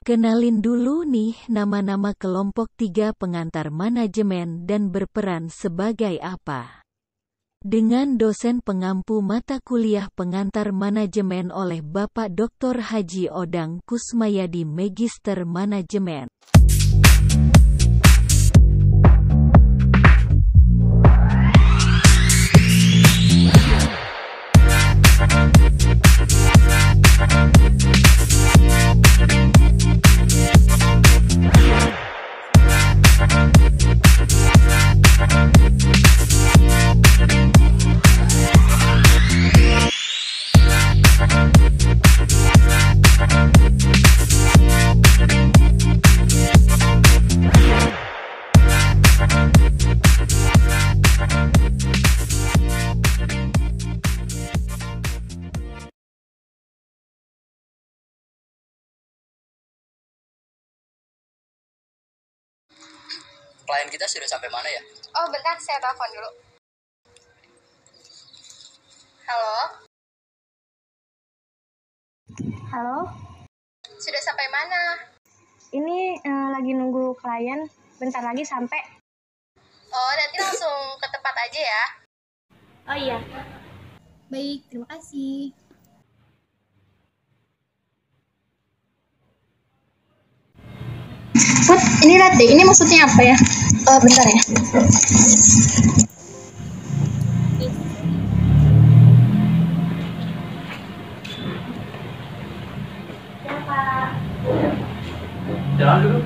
Kenalin dulu nih nama-nama kelompok 3 pengantar manajemen dan berperan sebagai apa. Dengan dosen pengampu mata kuliah pengantar manajemen oleh Bapak Dr. Haji Odang Kusmayadi Magister Manajemen. Klien kita sudah sampai mana ya? Oh, bentar, saya telepon dulu. Halo? Halo, Sudah sampai mana? ini lagi nunggu klien, bentar lagi sampai. Oh, nanti langsung ke tempat aja ya. Oh iya. Baik, terima kasih. Put, ini lihat deh, ini maksudnya apa ya? Bentar ya. Jalan dulu.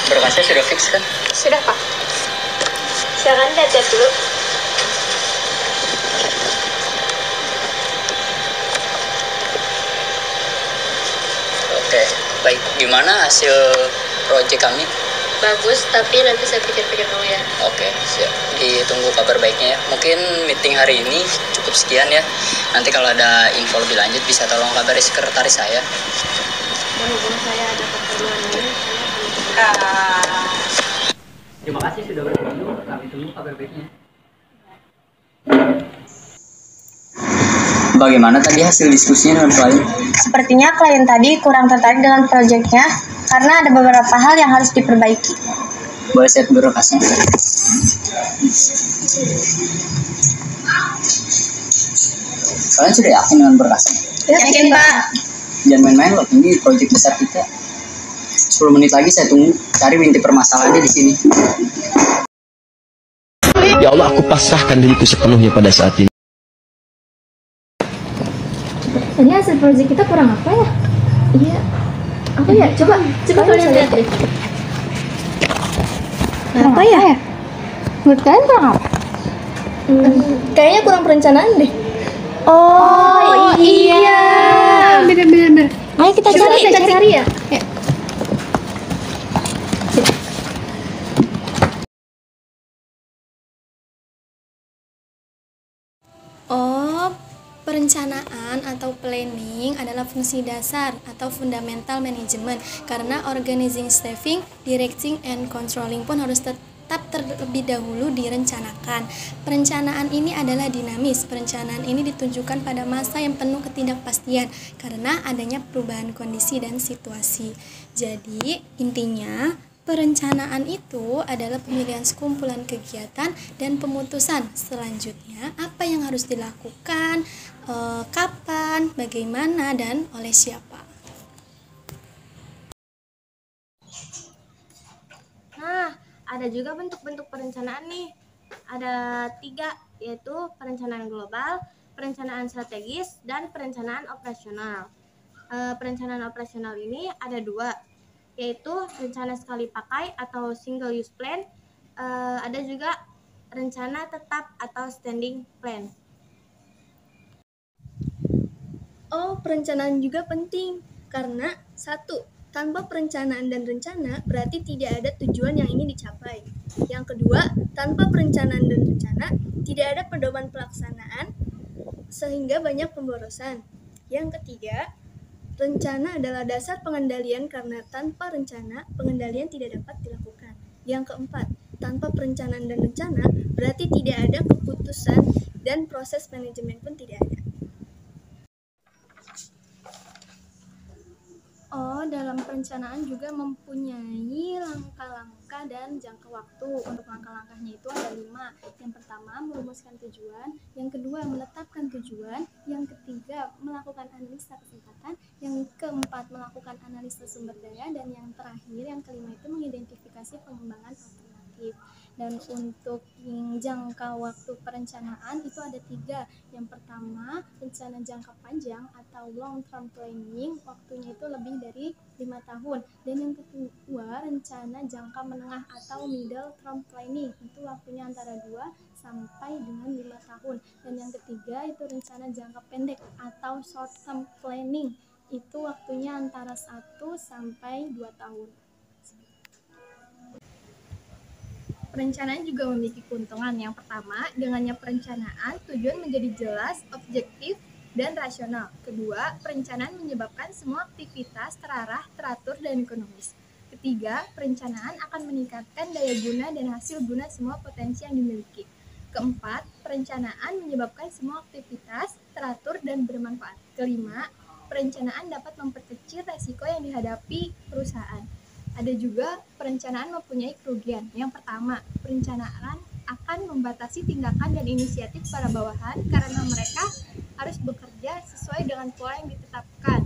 Berkasnya sudah fix kan? Sudah, Pak. Silakan lihat dulu. Oke, baik. Gimana hasil proyek kami? Bagus, tapi nanti saya pikir-pikir dulu ya. Oke, siap. Ditunggu kabar baiknya ya. Mungkin meeting hari ini cukup sekian ya. Nanti kalau ada info lebih lanjut bisa tolong kabari sekretaris saya. Berhubung saya ada keperluan ini, Terima kasih sudah berkunjung. Kami tunggu kabar baiknya. Bagaimana tadi hasil diskusinya dengan klien? Sepertinya klien tadi kurang tertarik dengan proyeknya karena ada beberapa hal yang harus diperbaiki. Boleh saya berkasnya? Kalian sudah yakin dengan berkasnya? Yakin, Pak. Jangan main-main loh, ini proyek besar kita. 10 menit lagi saya tunggu, cari inti permasalahannya di sini. Ya Allah, aku pasrahkan diriku sepenuhnya pada saat ini. Tadi hasil proyek kita kurang apa ya? Iya. Apa ya? Coba kalian lihat deh. Apa ya? Menurut kalian kurang apa? Kayaknya kurang perencanaan deh. Oh iya. Bener. Ayo kita cari ya. Oh, perencanaan atau planning adalah fungsi dasar atau fundamental manajemen karena organizing, staffing, directing, and controlling pun harus tetap terlebih dahulu direncanakan. Perencanaan ini adalah dinamis. Perencanaan ini ditunjukkan pada masa yang penuh ketidakpastian karena adanya perubahan kondisi dan situasi. Jadi, intinya perencanaan itu adalah pemilihan sekumpulan kegiatan dan pemutusan selanjutnya apa yang harus dilakukan, kapan, bagaimana, dan oleh siapa. Nah, ada juga bentuk-bentuk perencanaan nih. Ada 3, yaitu perencanaan global, perencanaan strategis, dan perencanaan operasional. Perencanaan operasional ini ada 2, yaitu rencana sekali pakai atau single use plan, ada juga rencana tetap atau standing plan. Oh, perencanaan juga penting karena 1. Tanpa perencanaan dan rencana berarti tidak ada tujuan yang ingin dicapai. Yang kedua, tanpa perencanaan dan rencana tidak ada pedoman pelaksanaan sehingga banyak pemborosan. Yang ketiga, rencana adalah dasar pengendalian karena tanpa rencana pengendalian tidak dapat dilakukan. Yang keempat, Tanpa perencanaan dan rencana, berarti tidak ada keputusan dan proses manajemen pun tidak ada. Dalam perencanaan juga mempunyai langkah-langkah dan jangka waktu. Untuk langkah-langkahnya itu ada 5. Yang pertama, merumuskan tujuan. Yang kedua, menetapkan tujuan. Yang ketiga, melakukan analisa kesempatan. Yang keempat, melakukan analisa sumber daya. Dan yang terakhir, yang kelima itu mengidentifikasi pengembangan alternatif. Dan untuk jangka waktu perencanaan itu ada 3. Yang pertama, rencana jangka panjang atau long term planning, waktunya itu lebih dari 5 tahun. Dan yang kedua, rencana jangka menengah atau middle term planning, itu waktunya antara 2 sampai dengan 5 tahun. Dan yang ketiga itu rencana jangka pendek atau short term planning, itu waktunya antara 1 sampai 2 tahun. Perencanaan juga memiliki keuntungan. Yang pertama, dengannya perencanaan, tujuan menjadi jelas, objektif, dan rasional. Kedua, perencanaan menyebabkan semua aktivitas terarah, teratur, dan ekonomis. Ketiga, perencanaan akan meningkatkan daya guna dan hasil guna semua potensi yang dimiliki. Keempat, perencanaan menyebabkan semua aktivitas teratur dan bermanfaat. Kelima, perencanaan dapat memperkecil resiko yang dihadapi perusahaan. Ada juga perencanaan mempunyai kerugian. Yang pertama, perencanaan akan membatasi tindakan dan inisiatif para bawahan karena mereka harus bekerja sesuai dengan pola yang ditetapkan.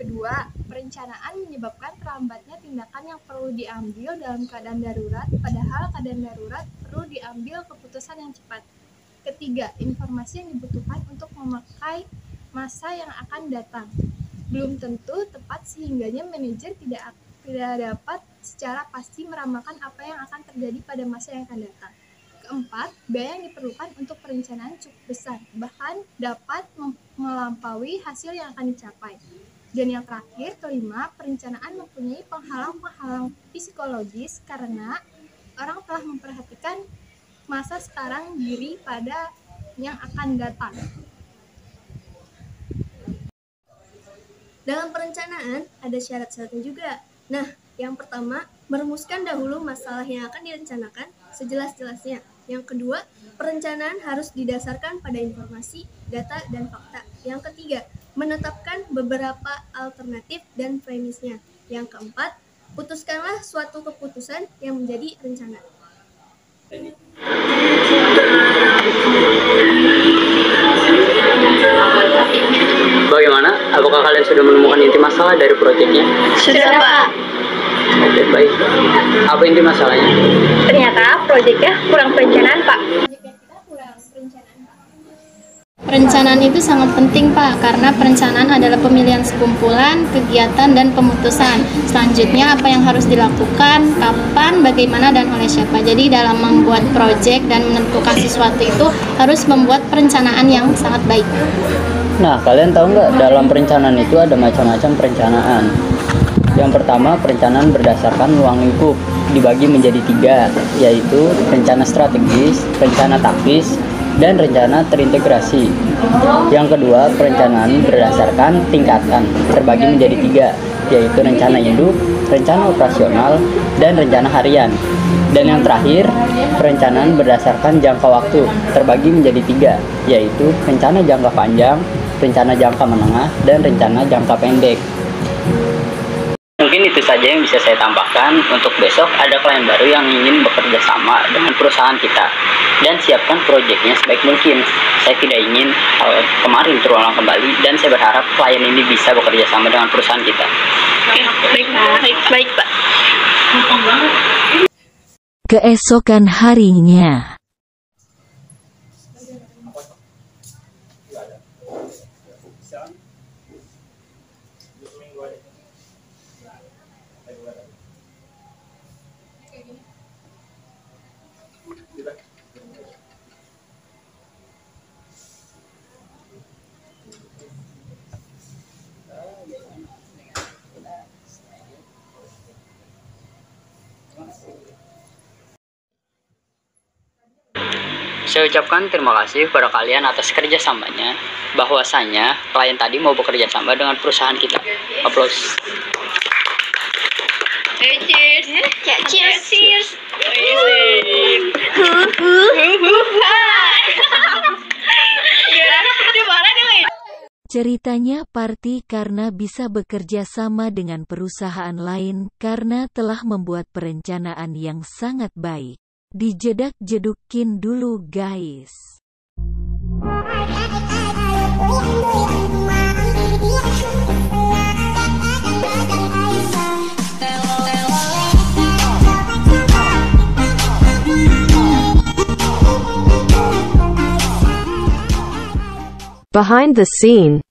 Kedua, perencanaan menyebabkan terlambatnya tindakan yang perlu diambil dalam keadaan darurat, padahal keadaan darurat perlu diambil keputusan yang cepat. Ketiga, informasi yang dibutuhkan untuk memakai masa yang akan datang belum tentu tepat sehingganya manajer tidak dapat secara pasti meramalkan apa yang akan terjadi pada masa yang akan datang. Keempat, biaya yang diperlukan untuk perencanaan cukup besar, bahkan dapat melampaui hasil yang akan dicapai. Dan yang terakhir, kelima, perencanaan mempunyai penghalang-penghalang psikologis karena orang telah memperhatikan masa sekarang diri pada yang akan datang. Dalam perencanaan, ada syarat-syaratnya juga. Nah, yang pertama, merumuskan dahulu masalah yang akan direncanakan sejelas-jelasnya. Yang kedua, perencanaan harus didasarkan pada informasi, data, dan fakta. Yang ketiga, menetapkan beberapa alternatif dan premisnya. Yang keempat, putuskanlah suatu keputusan yang menjadi rencana. Bagaimana? Apakah kalian sudah menemukan inti masalah dari proyeknya? Sudah, Pak. Oke, baik. Apa inti masalahnya? Ternyata proyeknya kurang perencanaan, Pak. Perencanaan itu sangat penting, Pak, karena perencanaan adalah pemilihan sekumpulan, kegiatan, dan pemutusan. Selanjutnya, apa yang harus dilakukan, kapan, bagaimana, dan oleh siapa. Jadi, dalam membuat proyek dan menentukan sesuatu itu harus membuat perencanaan yang sangat baik. Nah, kalian tahu nggak, dalam perencanaan itu ada macam-macam perencanaan. Yang pertama, perencanaan berdasarkan ruang lingkup, dibagi menjadi 3, yaitu rencana strategis, rencana taktis, dan rencana terintegrasi. Yang kedua, perencanaan berdasarkan tingkatan, terbagi menjadi 3, yaitu rencana induk, rencana operasional, dan rencana harian. Dan yang terakhir, perencanaan berdasarkan jangka waktu, terbagi menjadi 3, yaitu rencana jangka panjang, rencana jangka menengah, dan rencana jangka pendek. Mungkin itu saja yang bisa saya tambahkan. Untuk besok ada klien baru yang ingin bekerja sama dengan perusahaan kita, dan siapkan proyeknya sebaik mungkin. Saya tidak ingin hal kemarin terulang kembali, dan saya berharap klien ini bisa bekerja sama dengan perusahaan kita. Baik, Pak. Keesokan harinya. Saya ucapkan terima kasih kepada kalian atas kerjasamanya. Bahwasanya klien tadi mau bekerja sama dengan perusahaan kita. Aplaus. Cheers. Ya, cheers. Ceritanya Parti karena bisa bekerja sama dengan perusahaan lain karena telah membuat perencanaan yang sangat baik. Dijedak-jedukin dulu guys. Behind the scene.